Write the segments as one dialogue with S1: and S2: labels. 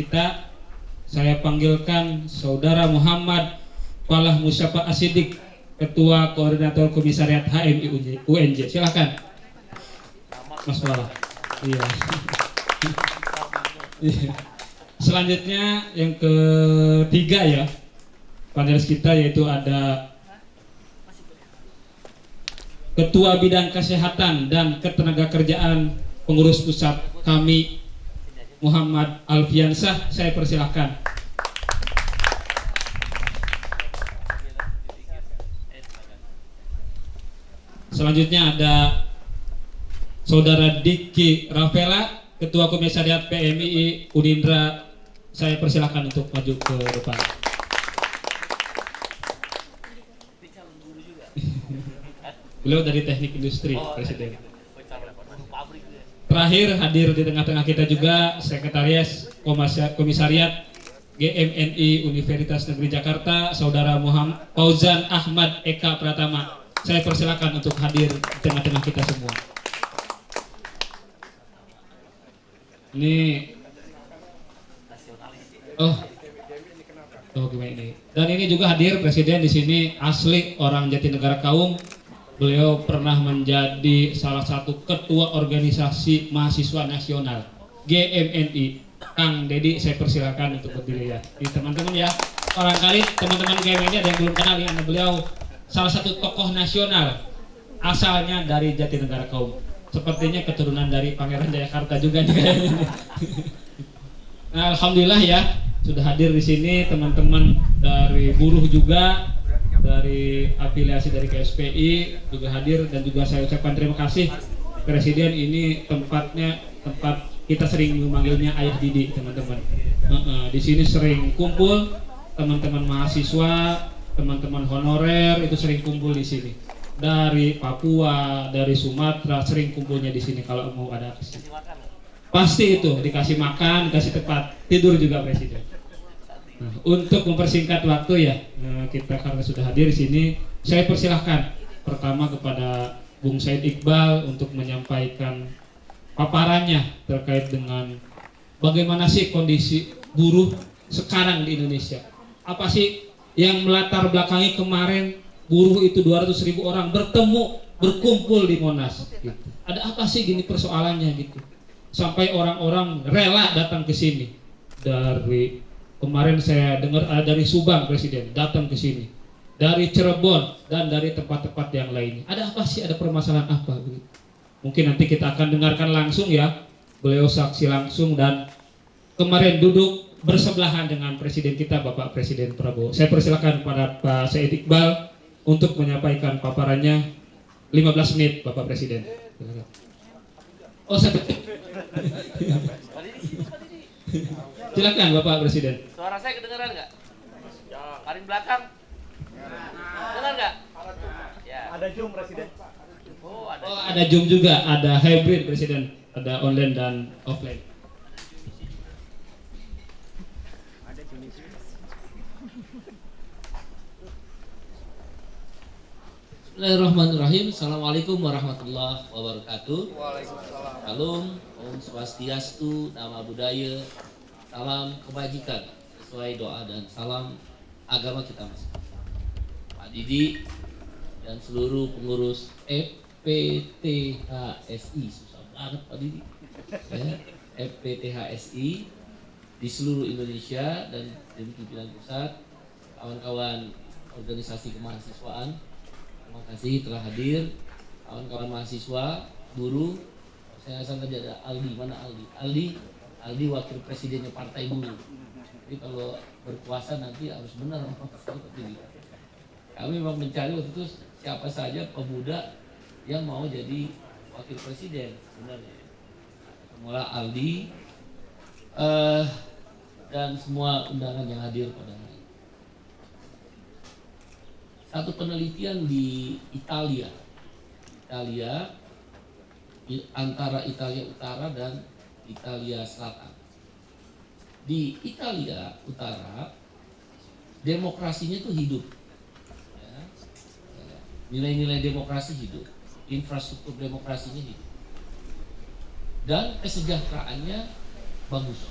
S1: kita, saya panggilkan Saudara Muhammad Falah Musyafa Asidik, Ketua Koordinator Komisariat HMI UNJ. Silakan, Mas Falah. Iya. Selanjutnya yang ketiga ya, panelis kita yaitu ada Ketua Bidang Kesehatan dan Ketenagakerjaan Pengurus Pusat kami, Muhammad Alfiansah. Saya persilahkan. Selanjutnya ada Saudara Diki Rafela, Ketua Komisariat PMI Unindra. Saya persilahkan untuk maju ke depan. Beliau dari Teknik Industri, Presiden. Terakhir hadir di tengah-tengah kita juga Sekretaris Komisariat GMNI Universitas Negeri Jakarta, Saudara Muhammad Fauzan Ahmad Eka Pratama. Saya persilakan untuk hadir di tengah-tengah kita semua. Ini gimana ini? Dan ini juga hadir Presiden di sini asli orang Jatinegara Kaum. Beliau pernah menjadi salah satu ketua organisasi mahasiswa nasional GMNI. Kang Dedi, saya persilakan untuk berdiri ya. Ini teman-teman ya, barangkali teman-teman GMNI ada yang belum kenal ya, beliau salah satu tokoh nasional asalnya dari Jatinegara Kaum. Sepertinya keturunan dari Pangeran Jayakarta juga nih kayaknya. Nah, alhamdulillah ya, sudah hadir di sini teman-teman dari buruh juga, dari afiliasi dari KSPI juga hadir, dan juga saya ucapkan terima kasih Presiden. Ini tempat kita sering memanggilnya Ayah Didi, teman-teman. Di sini sering kumpul teman-teman mahasiswa, teman-teman honorer itu sering kumpul di sini. Dari Papua, dari Sumatera sering kumpulnya di sini kalau mau ada aksi. Pasti itu dikasih makan, dikasih tempat tidur juga Presiden. Nah, untuk mempersingkat waktu ya, kita karena sudah hadir di sini, saya persilahkan pertama kepada Bung Said Iqbal untuk menyampaikan paparannya terkait dengan bagaimana sih kondisi buruh sekarang di Indonesia. Apa sih yang melatar belakangi kemarin buruh itu 200.000 orang berkumpul di Monas gitu. Ada apa sih gini persoalannya gitu, sampai orang-orang rela datang ke sini. Dari kemarin saya dengar dari Subang Presiden datang ke sini, dari Cirebon dan dari tempat-tempat yang lainnya. Ada apa sih, ada permasalahan apa begitu? Mungkin nanti kita akan dengarkan langsung ya, beliau saksi langsung, dan kemarin duduk bersebelahan dengan Presiden kita Bapak Presiden Prabowo. Saya persilakan kepada Pak Said Iqbal untuk menyampaikan paparannya 15 menit Bapak Presiden. Oh, silakan Bapak Presiden.
S2: Suara saya kedengaran nggak? Paling belakang. Dengar nggak? Ya.
S3: Ada Zoom Presiden.
S2: Oh,
S1: ada Zoom juga, ada hybrid Presiden, ada online dan offline.
S4: Bismillahirrahmanirrahim. Assalamualaikum warahmatullahi wabarakatuh.
S3: Waalaikumsalam.
S4: Salam, Om Swastiastu, Nama Budaya, salam kebajikan sesuai doa dan salam agama kita masing-masing. Pak Didi dan seluruh pengurus FPTHSI, susah banget Pak Didi ya, FPTHSI di seluruh Indonesia dan di pimpinan pusat, kawan-kawan organisasi kemahasiswaan, terima kasih telah hadir. Kawan-kawan mahasiswa, buruh, saya asal tadi ada Aldi, mana Aldi? Aldi wakil presidennya Partai Buruh. Jadi kalau berkuasa nanti harus benar seperti ini. Kami memang mencari waktu itu siapa saja pemuda yang mau jadi wakil presiden sebenarnya. Mula Aldi dan semua undangan yang hadir pada hari ini. Satu penelitian di Italia antara Italia Utara dan Italia Selatan. Di Italia Utara demokrasinya itu hidup, ya. Nilai-nilai demokrasi hidup, infrastruktur demokrasinya hidup, dan kesejahteraannya bagus.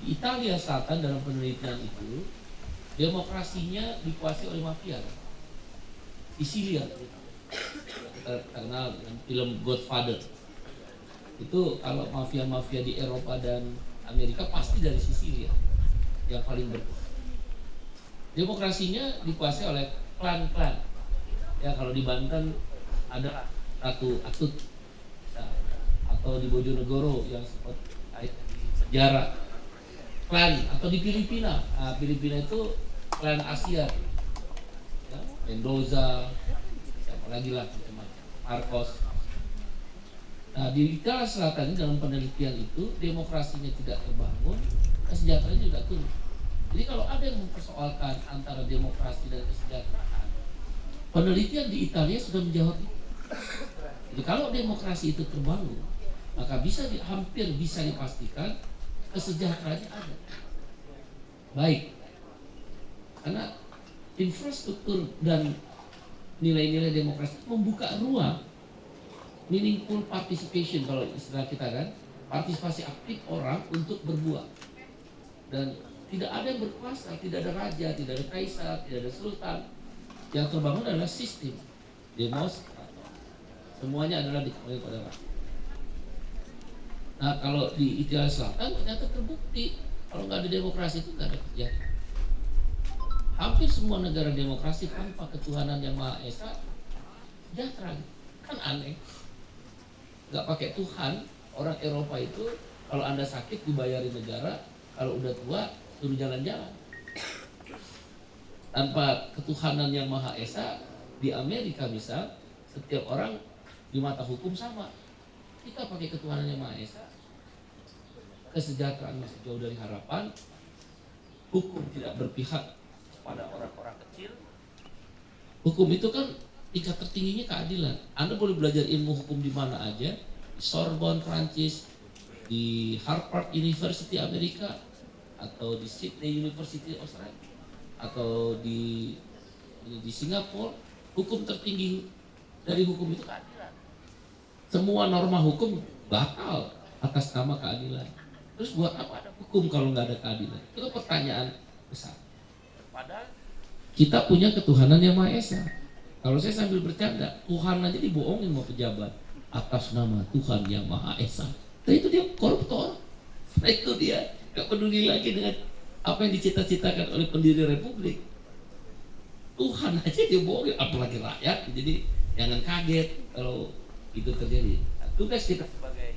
S4: Di Italia Selatan dalam penelitian itu demokrasinya dikuasai oleh mafia. Sisilia kita kenal dengan film Godfather. Itu kalau mafia-mafia di Eropa dan Amerika pasti dari Sisilia yang paling berkuasa. Demokrasinya dikuasai oleh klan-klan. Ya kalau di Banten ada Ratu Atut, ya, atau di Bojonegoro yang sempat di sejarah klan, atau di Filipina. Nah, Filipina itu klan Asia, ya, Mendoza, siapa lagi lah macam-macam, Marcos. Nah di Italia Selatan ini dalam penelitian itu demokrasinya tidak terbangun, kesejahteraannya juga turun. Jadi kalau ada yang mempersoalkan antara demokrasi dan kesejahteraan, penelitian di Italia sudah menjawab itu. Jadi kalau demokrasi itu terbangun, maka hampir bisa dipastikan kesejahteraannya ada. Baik, karena infrastruktur dan nilai-nilai demokrasi membuka ruang meaningful participation, kalau istilah kita kan, partisipasi aktif orang untuk berbuat. Dan tidak ada yang berkuasa, tidak ada raja, tidak ada kaisar, tidak ada sultan. Yang terbangun adalah sistem demos, semuanya adalah dikembalikan pada rakyat. Nah kalau di Italia Selatan ternyata terbukti kalau nggak ada demokrasi itu nggak ada kesejahteraan. Hampir semua negara demokrasi tanpa ketuhanan yang Maha Esa sejahtera, kan aneh. Nggak pakai Tuhan, orang Eropa itu kalau Anda sakit dibayarin negara, kalau udah tua suruh jalan-jalan. Tanpa ketuhanan yang Maha Esa, di Amerika misal, setiap orang di mata hukum sama. Kita pakai ketuhanan yang Maha Esa, kesejahteraan masih jauh dari harapan, hukum tidak berpihak pada orang-orang kecil. Hukum itu kan tingkat tertingginya keadilan. Anda boleh belajar ilmu hukum di mana aja, di Sorbonne Prancis, di Harvard University Amerika, atau di Sydney University Australia, atau di Singapura. Hukum tertinggi dari hukum itu keadilan. Semua norma hukum batal atas nama keadilan. Terus buat apa ada hukum kalau nggak ada keadilan? Itu pertanyaan besar. Padahal kita punya ketuhanan yang Maha Esa. Kalau saya sambil bercanda, Tuhan aja dibohongin sama pejabat atas nama Tuhan yang Maha Esa. Nah itu dia koruptor. Nah itu dia gak peduli lagi dengan apa yang dicita-citakan oleh pendiri republik. Tuhan aja dia bohongin, apalagi rakyat. Jadi jangan kaget kalau itu terjadi. Nah, tugas kita sebagai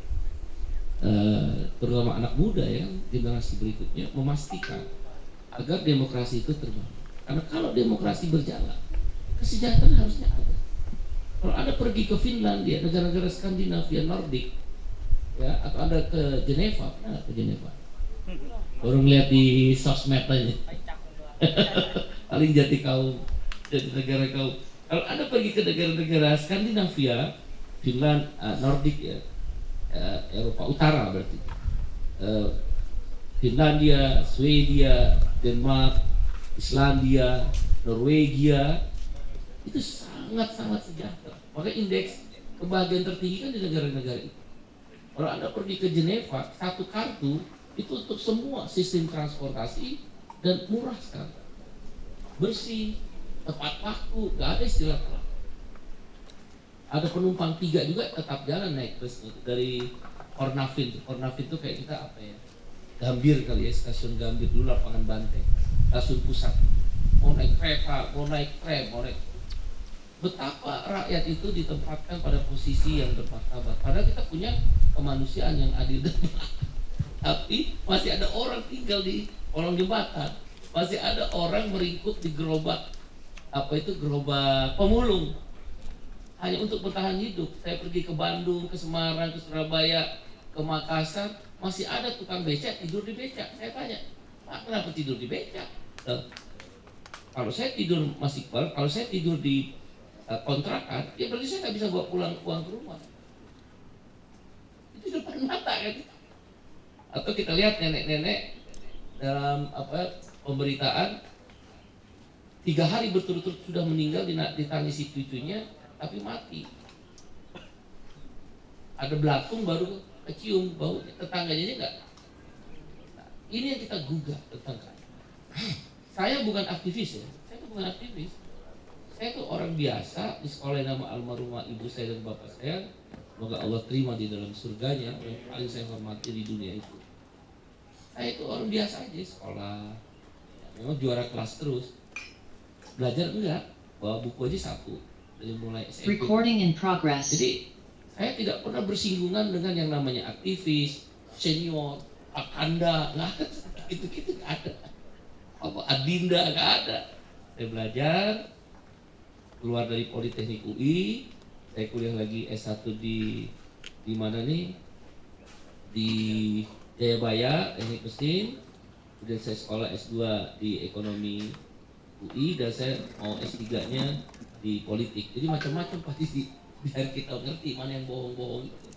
S4: terutama anak muda ya, generasi berikutnya, memastikan agar demokrasi itu terbangun. Karena kalau demokrasi berjalan, kesejahteraan harusnya ada. Kalau Anda pergi ke Finlandia, negara-negara Skandinavia, Nordik, ya, atau Anda ke Geneva, pernah ke Geneva? Baru ngeliat di sosmed aja. Paling jati kaum, jati negara kaum. Kalau Anda pergi ke negara-negara Skandinavia, Finland, Nordik ya, Eropa Utara berarti, Finlandia, Swedia, Denmark, Islandia, Norwegia, itu sangat-sangat sejahtera. Maka indeks kebahagiaan tertinggi kan di negara-negara itu. Kalau Anda pergi ke Geneva, satu kartu itu untuk semua sistem transportasi dan murah sekali, bersih, tepat waktu, nggak ada istilah telat. Ada penumpang 3 juga tetap jalan naik busnya dari Kornavin. Kornavin itu kayak kita apa ya? Gambir kali ya, stasiun Gambir dulu, lapangan Banteng, stasiun pusat. Mau naik kereta, mau naik tram, mau naik. Betapa rakyat itu ditempatkan pada posisi yang bermartabat. Padahal kita punya kemanusiaan yang adil dan tapi masih ada orang tinggal di kolong jembatan, masih ada orang meringkuk di gerobak, apa itu, gerobak pemulung, hanya untuk bertahan hidup. Saya pergi ke Bandung, ke Semarang, ke Surabaya, ke Makassar, masih ada tukang becak tidur di becak. Saya tanya, Pak, kenapa tidur di becak? Kalau saya tidur masih kalau saya tidur di kontrakan, ya berarti saya nggak bisa bawa pulang uang ke rumah. Itu depan mata kan. Atau kita lihat nenek-nenek dalam pemberitaan 3 hari berturut-turut sudah meninggal, ditangisi cucunya tapi mati. Ada belatung baru kecium bau, tetangganya aja enggak. Nah, Ini yang kita gugah tentang KM. Saya bukan aktivis ya, saya itu bukan aktivis. Saya itu orang biasa di sekolah yang nama almarhumah ibu saya dan bapak saya. Semoga Allah terima di dalam surganya, yang paling saya hormati di dunia itu. Saya itu orang biasa aja sekolah, memang juara kelas terus. Belajar enggak, bawa buku aja satu dari mulai SMP.
S3: Recording in progress.
S4: Jadi saya tidak pernah bersinggungan dengan yang namanya aktivis, senior, akanda, nggak ada, gitu-gitu nggak ada. Apa adinda nggak ada. Saya belajar, keluar dari Politeknik UI, saya kuliah lagi S1 di mana nih? Di Jayabaya, Teknik Mesin. Kemudian saya sekolah S2 di Ekonomi UI dan saya mau S3-nya di Politik. Jadi macam-macam pasti biar kita ngerti mana yang bohong-bohong itu.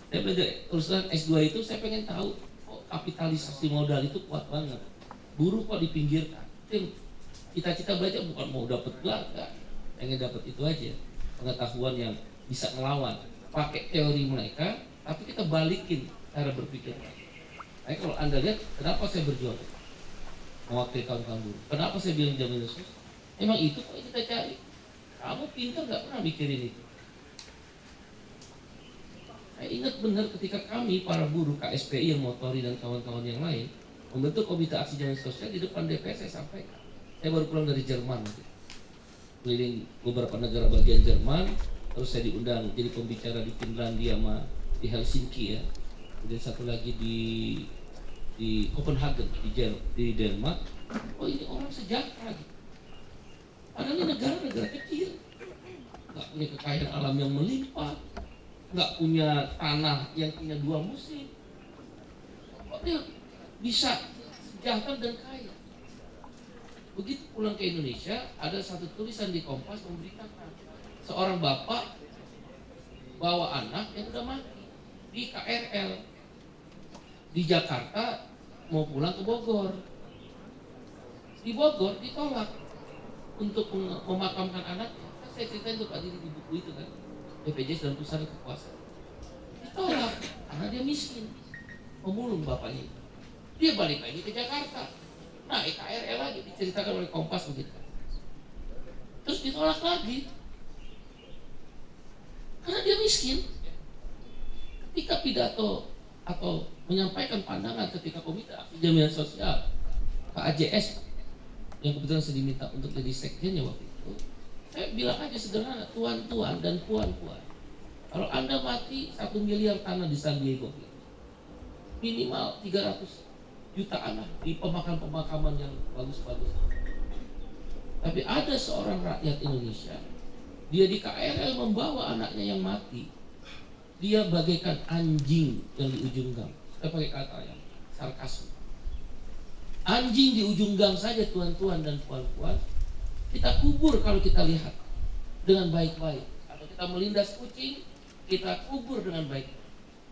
S4: Saya belajar terus S2 itu saya pengen tahu kok kapitalisasi modal itu kuat banget. Buruh kok dipinggirkan. Cita-cita belajar bukan mau dapat gelar, enggak. Pengen dapat itu aja. Pengetahuan yang bisa melawan. Pakai teori mereka, tapi kita balikin cara berpikir mereka. Nah, kalau Anda lihat, kenapa saya berjuang mewakili kaum-kaum buruh? Kenapa saya bilang jaminan sosial? Emang itu kok yang kita cari. Kamu pintar nggak pernah mikirin itu. Saya ingat benar ketika kami para buruh KSPI yang motori dan kawan-kawan yang lain membentuk komite aksi jaminan sosial di depan DPR. Saya sampaikan. Saya baru pulang dari Jerman, keliling beberapa negara bagian Jerman. Terus saya diundang jadi pembicara di Finlandia sama di Helsinki ya. Kemudian satu lagi di Copenhagen di Denmark. Oh ini orang sejahtera gitu. Padahal ini negara-negara kecil, nggak punya kekayaan alam yang melimpah, nggak punya tanah yang punya 2 musim. Kok dia bisa sejahtera dan kaya? Begitu pulang ke Indonesia, ada satu tulisan di Kompas memberitakan seorang bapak bawa anak yang udah mati di KRL di Jakarta mau pulang ke Bogor. Di Bogor ditolak untuk memakamkan anaknya. Kan saya ceritain tuh Pak Didi di buku itu kan, BPJS dan pusat kekuasaan. Ditolak karena dia miskin, pemulung bapaknya. Dia balik lagi ke Jakarta, naik KRL lagi, diceritakan oleh Kompas begitu. Terus ditolak lagi karena dia miskin. Ketika pidato atau menyampaikan pandangan ketika komite aksi jaminan sosial Pak AJS yang kebetulan saya diminta untuk jadi sekjennya waktu itu, saya bilang aja sederhana, tuan-tuan dan puan-puan, kalau Anda mati 1 miliar tanah di San Diego, minimal 300 juta anak di pemakaman yang bagus-bagus. Tapi ada seorang rakyat Indonesia, dia di KRL membawa anaknya yang mati. Dia bagaikan anjing yang di ujung gang. Saya pakai kata yang sarkasme. Anjing di ujung gang saja tuan-tuan dan puan-puan kita kubur kalau kita lihat dengan baik-baik. Atau kita melindas kucing, kita kubur dengan baik.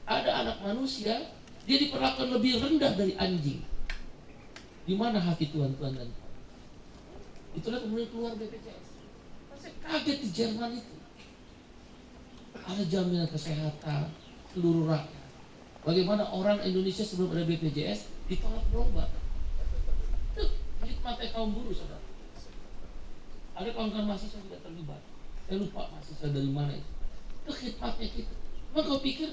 S4: Ada anak manusia, dia diperlakukan lebih rendah dari anjing. Di mana hati tuan-tuan dan puan? Itulah kemudian keluar BPJS. Saya kaget di Jerman itu. Ada jaminan kesehatan seluruh rakyat. Bagaimana orang Indonesia sebelum ada BPJS ditolak berobat. Itu hikmatnya kaum buruh, saudara. Ada kawan-kawan mahasiswa juga terlibat. Saya lupa mahasiswa dari mana itu. Itu hikmatnya kita. Emang kau pikir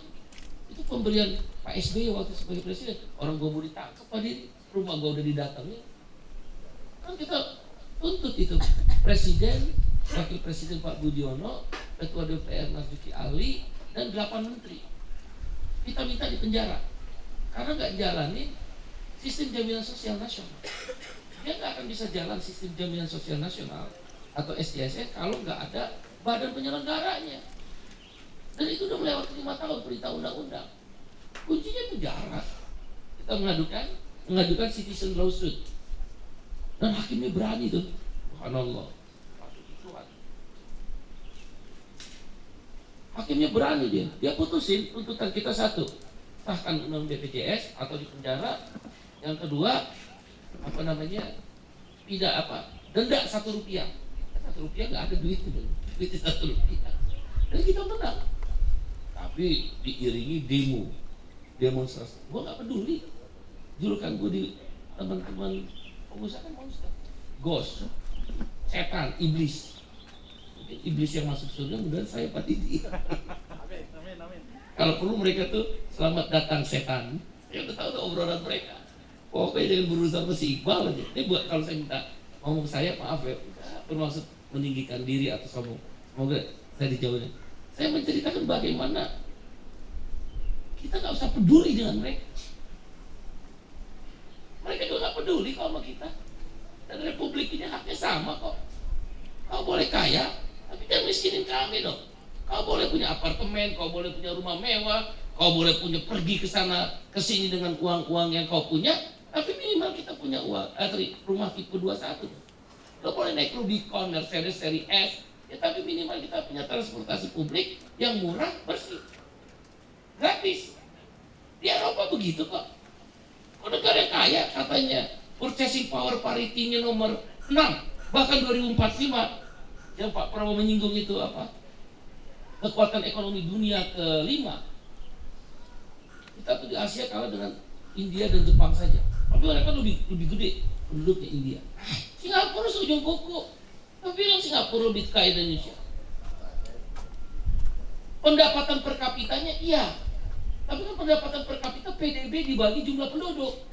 S4: itu pemberian Pak SBY waktu sebagai presiden? Orang gue mau ditangkap Pak Didi, rumah gue udah didatangi. Kan kita tuntut itu presiden, wakil presiden Pak Budiono, ketua DPR Marzuki Ali, dan 8 menteri. Kita minta di penjara karena nggak jalanin sistem jaminan sosial nasional. Dia nggak akan bisa jalan sistem jaminan sosial nasional atau SJSN kalau nggak ada badan penyelenggaranya. Dan itu udah melewati 5 tahun perintah undang-undang. Kuncinya penjara. Kita mengadukan citizen lawsuit. Dan hakimnya berani tuh. Subhanallah. Hakimnya berani dia putusin tuntutan kita satu, sahkan undang BPJS atau di penjara. Yang kedua, tidak denda Rp1. Rp1 nggak ada duit itu, duit Rp1. Dan kita menang. Tapi diiringi demonstrasi. Gua nggak peduli. julukan gue di teman-teman pengusaha kan monster, ghost, setan, iblis. Mungkin iblis yang masuk surga, mudah saya Pak Didi. Kalau perlu mereka tuh selamat datang setan. Ya udah tahu tuh obrolan mereka. Pokoknya jangan berurusan sama si Iqbal aja. Ini buat kalau saya minta ngomong saya, maaf ya, bermaksud meninggikan diri atau sombong. Semoga saya dijauhnya. Saya menceritakan bagaimana kita nggak usah peduli dengan mereka. Mereka juga nggak peduli kalau sama kita. Dan republik ini haknya sama kok. Kau boleh kaya, tapi jangan miskinin kami dong. Kau boleh punya apartemen, kau boleh punya rumah mewah, kau boleh punya pergi ke sana ke sini dengan uang-uang yang kau punya, tapi minimal kita punya uang, rumah tipe 21. Lo boleh naik Rubicon, Mercedes seri S, ya tapi minimal kita punya transportasi publik yang murah, bersih, gratis. Di Eropa begitu kok. Kok negara kaya katanya purchasing power parity-nya nomor 6, bahkan 2045 yang Pak Prabowo menyinggung itu apa? Kekuatan ekonomi dunia ke-5. Kita tuh di Asia kalah dengan India dan Jepang saja. Tapi mereka lebih gede penduduknya India. Singapura seujung kuku. Tapi bilang Singapura lebih kaya dari Indonesia. Pendapatan per kapitanya iya. Tapi kan pendapatan per kapita PDB dibagi jumlah penduduk.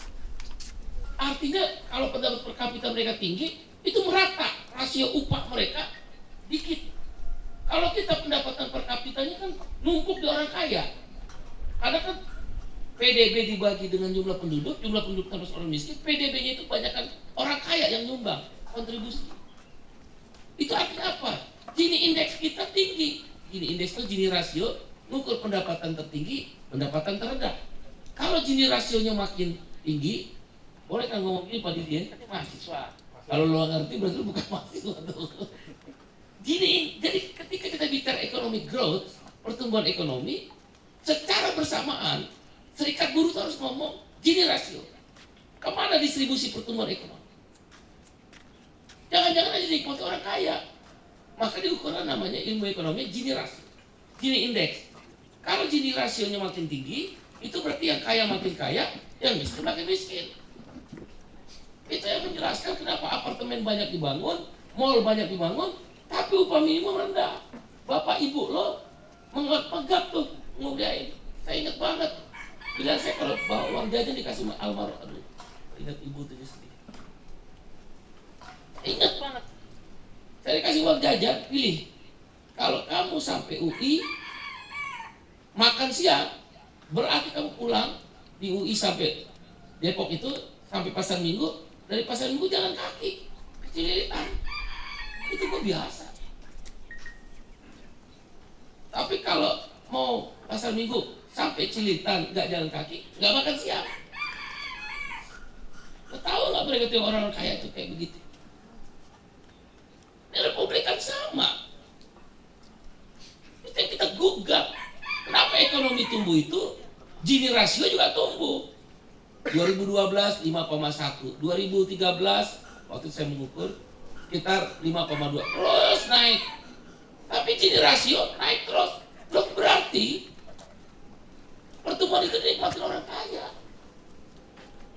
S4: Artinya kalau pendapatan per kapita mereka tinggi, itu merata. Rasio upah mereka dikit. Kalau kita pendapatan per kapitanya kan numpuk di orang kaya. Karena kan PDB dibagi dengan jumlah penduduk terus orang miskin, PDB-nya itu kebanyakan orang kaya yang nyumbang kontribusi. Itu artinya apa? Gini indeks kita tinggi. Gini indeks itu Gini rasio, ngukur pendapatan tertinggi, pendapatan terendah. Kalau Gini rasionya makin tinggi, boleh kan ngomong ini Pak Didi, kan mahasiswa. Kalau lo ngerti berarti lo bukan mahasiswa tuh. Gini, jadi ketika kita bicara economic growth, pertumbuhan ekonomi, secara bersamaan serikat buruh harus ngomong Gini rasio. Kemana distribusi pertumbuhan ekonomi? Jangan-jangan aja diikuti orang kaya. Maka diukuran namanya ilmu ekonomi Gini rasio, Gini indeks. Kalau Gini rasionya makin tinggi, itu berarti yang kaya makin kaya, yang miskin makin miskin. Itu yang menjelaskan kenapa apartemen banyak dibangun, mall banyak dibangun, tapi upah minimum rendah. Bapak ibu lo menganggap tuh ngudain. Saya ingat banget. Bila saya kalau bawa uang jajan dikasih almarhum, aduh, ingat ibu tuh sedih. Ingat banget. Saya dikasih uang jajan, pilih. Kalau kamu sampai UI makan siang, berarti kamu pulang di UI sampai Depok itu sampai Pasar Minggu, dari Pasar Minggu jalan kaki ke Cililitan. Itu kok biasa. Tapi kalau mau Pasar Minggu sampai Cililitan nggak jalan kaki, nggak makan siang. Tahu nggak mereka tuh orang kaya itu kayak begitu? Ini republik kan sama. Itu yang kita gugat. Kenapa ekonomi tumbuh itu? Gini rasio juga tumbuh. 2012 5,1, 2013 waktu saya mengukur sekitar 5,2, terus naik. Tapi Gini rasio naik terus. Loh, berarti pertumbuhan itu dinikmati orang kaya.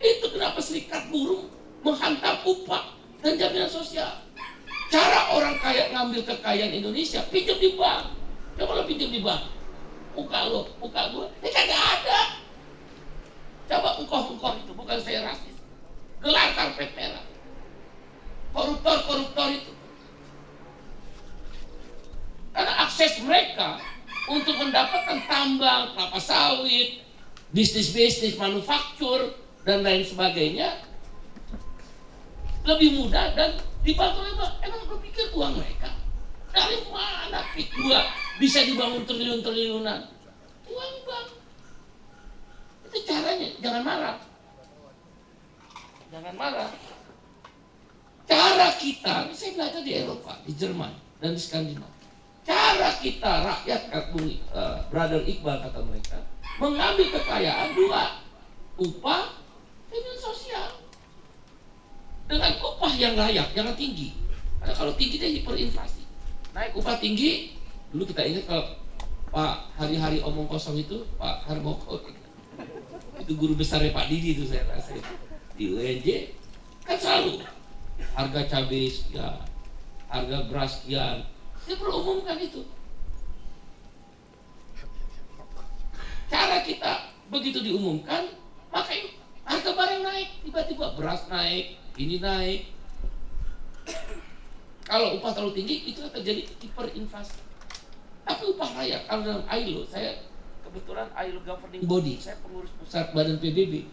S4: Itu kenapa serikat buruh menghantam upah dan jaminan sosial. Cara orang kaya ngambil kekayaan Indonesia, pinjam di bank. Coba lo pinjam di bank. Muka lo, muka gue, kagak ada. Coba engkau itu, bukan saya rasis. Gelar karpet merah. Koruptor itu. Karena akses mereka untuk mendapatkan tambang, kelapa sawit, bisnis manufaktur, dan lain sebagainya lebih mudah dan dibantu oleh bank. Emang berpikir uang mereka dari mana PIK 2 bisa dibangun triliun-triliunan? Uang bank. Itu caranya, jangan marah. Jangan marah. Cara kita, saya belajar di Eropa, di Jerman, dan di Skandinavia. Cara kita rakyat, Brother Iqbal kata mereka, mengambil kekayaan dua, upah, jaminan sosial. Dengan upah yang layak, jangan tinggi. Karena kalau tinggi dia hiperinflasi. Naik upah tinggi, dulu kita ingat kalau Pak hari-hari omong kosong itu, Pak Harmoko, Itu guru besarnya Pak Didi itu saya rasa. Di UNJ kan selalu harga cabai sekian, harga beras sekian. Dia perlu umumkan itu. Cara kita begitu diumumkan, maka harga barang naik, tiba-tiba beras naik, ini naik. Kalau upah terlalu tinggi, itu terjadi hiperinflasi. Tapi upah layak, kalau dalam ILO, saya kebetulan ILO Governing Body, saya pengurus pusat Badan PBB.